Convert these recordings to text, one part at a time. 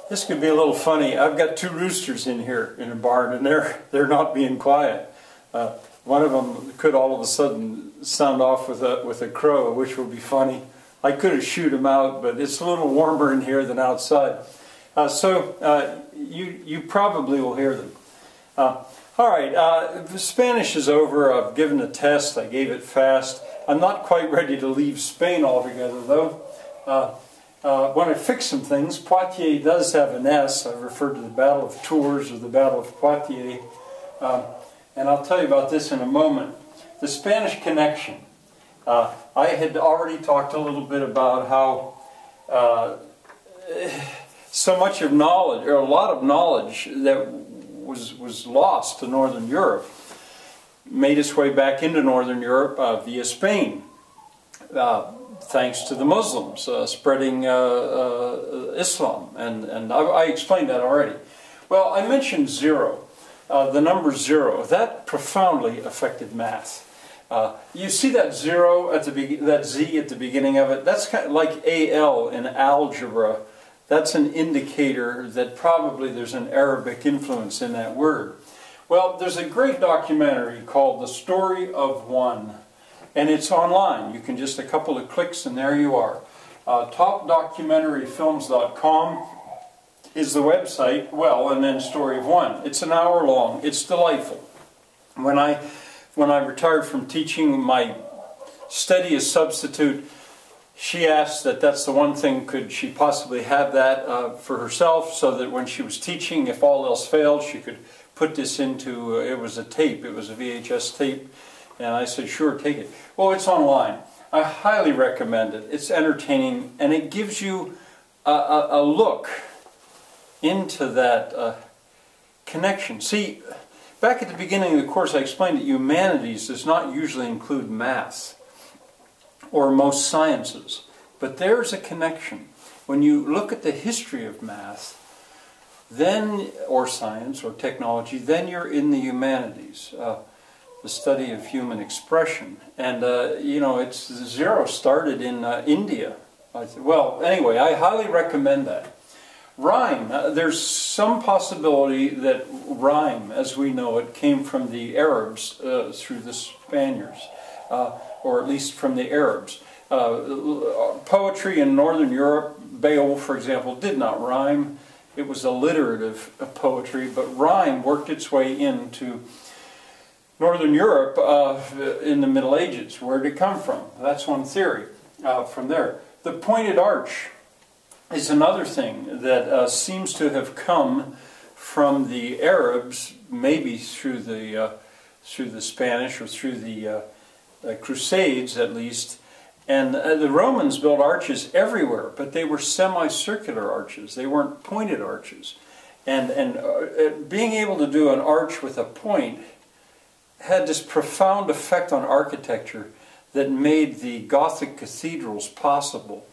This could be a little funny. I've got two roosters in here in a barn, and they're not being quiet. One of them could all of a sudden sound off with a crow, which would be funny. I could have shooed him out, but it's a little warmer in here than outside. So you probably will hear them. All right, the Spanish is over. I've given a test. I gave it fast. I'm not quite ready to leave Spain altogether, though. When I fix some things, Poitiers does have an S. I've referred to the Battle of Tours or the Battle of Poitiers. And I'll tell you about this in a moment. The Spanish connection. I had already talked a little bit about how so much of knowledge, or a lot of knowledge that was lost to Northern Europe, made its way back into Northern Europe via Spain. Thanks to the Muslims spreading Islam, and I explained that already. Well, I mentioned zero, the number zero. That profoundly affected math. You see that zero at that Z at the beginning of it. That's kind of like AL in algebra. That's an indicator that probably there's an Arabic influence in that word. Well, there's a great documentary called The Story of One. And it's online. You can just a couple of clicks and there you are. Topdocumentaryfilms.com is the website. Well, and then Story of One. It's an hour long. It's delightful. When I retired from teaching, my steadiest substitute, she asked that's the one thing, could she possibly have that for herself, so that when she was teaching, if all else failed, she could put this into, it was a tape, it was a VHS tape. And I said, sure, take it. Well, it's online. I highly recommend it. It's entertaining, and it gives you a look into that connection. See, back at the beginning of the course, I explained that humanities does not usually include math or most sciences. But there's a connection. When you look at the history of math, then, or science, or technology, then you're in the humanities. The study of human expression. And, you know, zero started in India. Well, anyway, I highly recommend that. Rhyme. There's some possibility that rhyme, as we know it, came from the Arabs through the Spaniards, or at least from the Arabs. Poetry in Northern Europe, Beowulf, for example, did not rhyme. It was alliterative poetry, but rhyme worked its way into Northern Europe in the Middle Ages. Where did it come from? That's one theory from there. The pointed arch is another thing that seems to have come from the Arabs, maybe through the Spanish or through the Crusades at least. And the Romans built arches everywhere, but they were semicircular arches. They weren't pointed arches. And being able to do an arch with a point had this profound effect on architecture that made the Gothic cathedrals possible.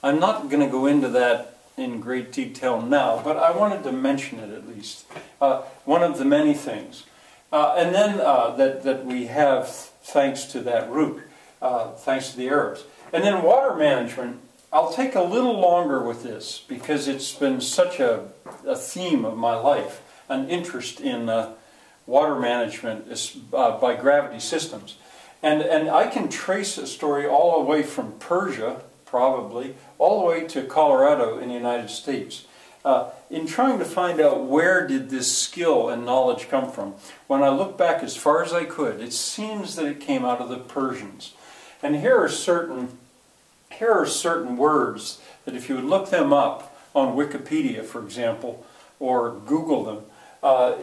I'm not going to go into that in great detail now, but I wanted to mention it at least. One of the many things. And then that we have thanks to that route, thanks to the Arabs. And then water management. I'll take a little longer with this because it's been such a theme of my life, an interest in water management by gravity systems. And I can trace a story all the way from Persia, probably, all the way to Colorado in the United States. In trying to find out where did this skill and knowledge come from, when I look back as far as I could, it seems that it came out of the Persians. And here are certain words that if you would look them up on Wikipedia, for example, or Google them,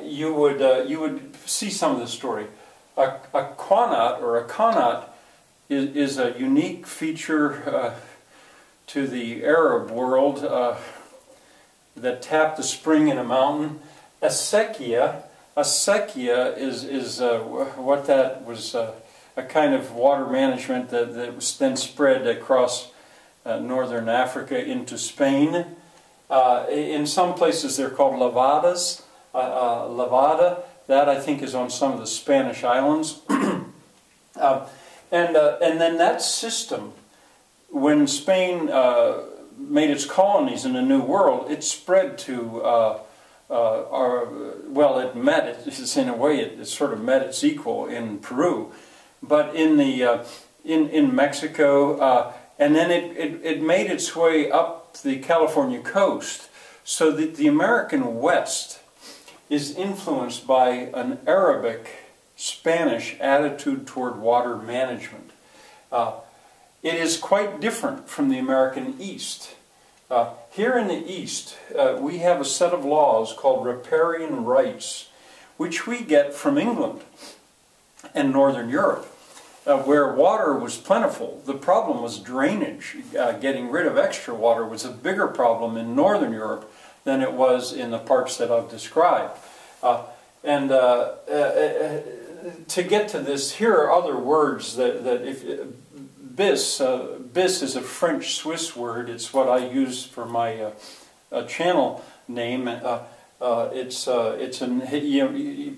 you would see some of the story. A Qanat, or a Qanat, is a unique feature to the Arab world that tapped a spring in a mountain. A sequia is what that was, a kind of water management that was then spread across northern Africa into Spain. In some places they're called lavadas. Lavada, that I think is on some of the Spanish islands. And then that system, when Spain made its colonies in the New World, it spread to well, it met, it's in a way, it sort of met its equal in Peru, but in the in Mexico, and then it made its way up the California coast, so that the American West is influenced by an Arabic, Spanish attitude toward water management. It is quite different from the American East. Here in the East, we have a set of laws called Riparian Rights, which we get from England and Northern Europe, where water was plentiful. The problem was drainage. Getting rid of extra water was a bigger problem in Northern Europe than it was in the parts that I've described. To get to this, here are other words that if bis is a French-Swiss word. It's what I use for my channel name. You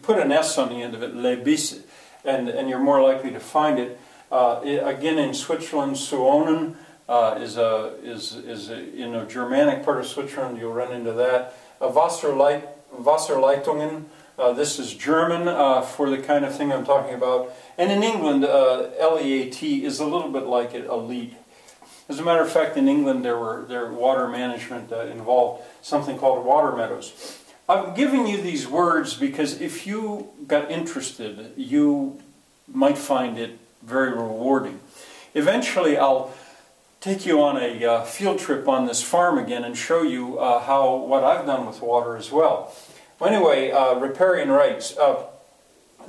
put an S on the end of it, les bis, and you're more likely to find it. Again, in Switzerland, Suonen is in a Germanic part of Switzerland. You'll run into that. Wasserleitungen. This is German for the kind of thing I'm talking about. And in England, LEAT is a little bit like it, elite. As a matter of fact, in England there water management involved something called water meadows. I'm giving you these words because if you got interested, you might find it very rewarding. Eventually I'll take you on a field trip on this farm again and show you what I've done with water as well. Well, anyway, Riparian Rights.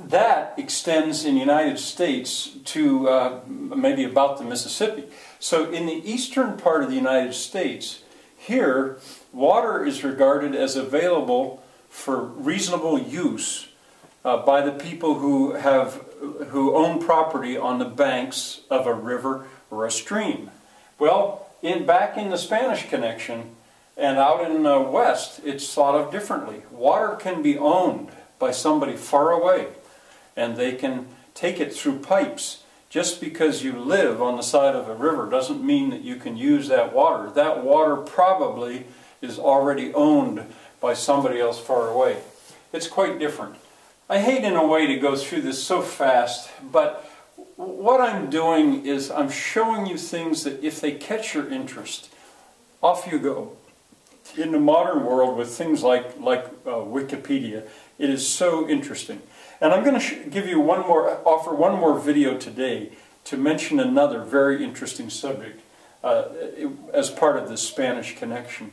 That extends in the United States to maybe about the Mississippi. So in the eastern part of the United States, here, water is regarded as available for reasonable use by the people who own property on the banks of a river or a stream. Well, back in the Spanish connection and out in the West, it's thought of differently. Water can be owned by somebody far away, and they can take it through pipes. Just because you live on the side of a river doesn't mean that you can use that water. That water probably is already owned by somebody else far away. It's quite different. I hate in a way to go through this so fast, but what I'm doing is I'm showing you things that if they catch your interest, off you go. In the modern world with things like Wikipedia, it is so interesting. And I'm going to offer one more video today to mention another very interesting subject as part of this Spanish connection.